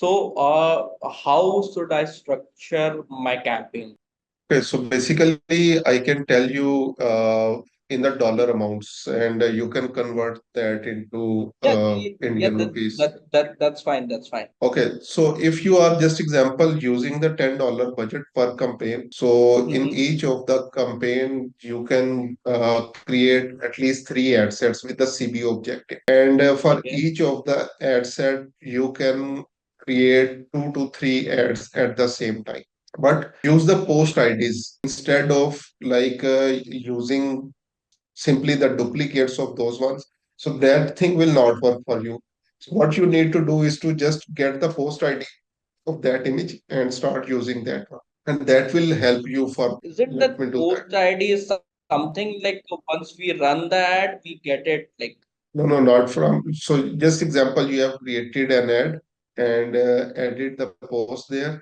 So, how should I structure my campaign? Okay, so basically, I can tell you in the dollar amounts, and you can convert that into Yeah, yeah, Indian that, rupees. that's fine. That's fine. Okay, so if you are just example using the $10 budget per campaign, so in Mm-hmm. each of the campaign, you can create at least three ad sets with the CBO objective. And for Okay. each of the ad set, you can create two to three ads at the same time. But use the post IDs instead of like using simply the duplicates of those ones. So that thing will not work for you. So what you need to do is to just get the post ID of that image and start using that one. And that will help you for, Is it let that me do that. post ID is something like once we run the ad, we get it like No, no, not from. So just example, you have created an ad and added the post there.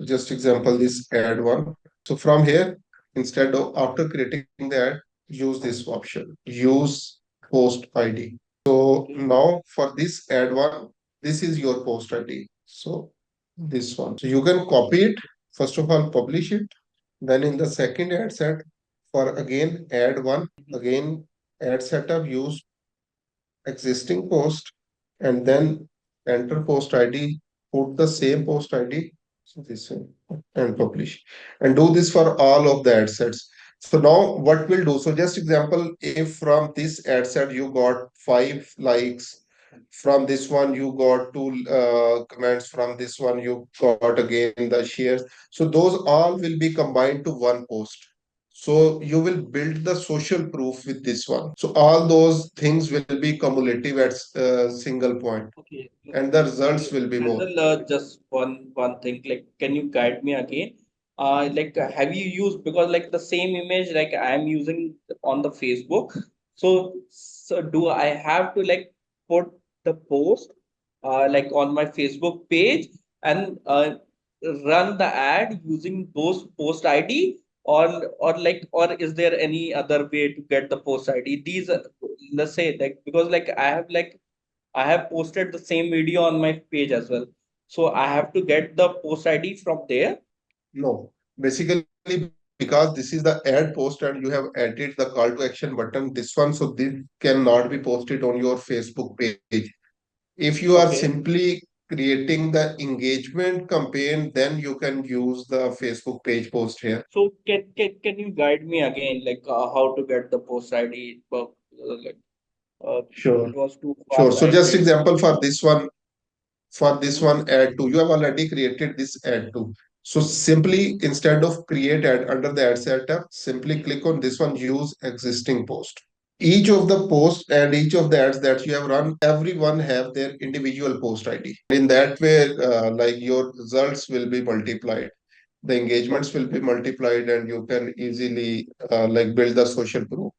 Just example, this ad one. So from here, instead of after creating the ad, use this option, use post ID. So okay. now for this ad one, this is your post ID. So this one. So you can copy it. First of all, publish it. Then in the second ad set, for again add one, again ad setup, use existing post, and then enter post ID, put the same post ID, so this one, and publish. And do this for all of the ad sets. So now what we'll do, so just example, if from this ad set you got 5 likes, from this one you got two comments, from this one you got again the shares. So those all will be combined to one post. So you will build the social proof with this one. So all those things will be cumulative at a single point, Okay. and the results will be more. Handle just one thing. Like, can you guide me again? Like, have you used because like the same image like I'm using on the Facebook. So do I have to like put the post like on my Facebook page and run the ad using those post ID or like or is there any other way to get the post ID? These let's say like because like I have posted the same video on my page as well. So I have to get the post ID from there. No, basically because this is the ad post and you have added the call to action button, this one, so this cannot be posted on your Facebook page. If you are Okay. simply creating the engagement campaign, then you can use the Facebook page post here. So can you guide me again like how to get the post ID? Like, Sure. it was too Sure. fast. So I just didn't. example for this Mhm. one add to, you have already created this add to. So simply instead of create ad under the ad setup, simply click on this one, use existing post. Each of the posts and each of the ads that you have run, everyone have their individual post ID. In that way, like your results will be multiplied, the engagements will be multiplied, and you can easily like build the social proof.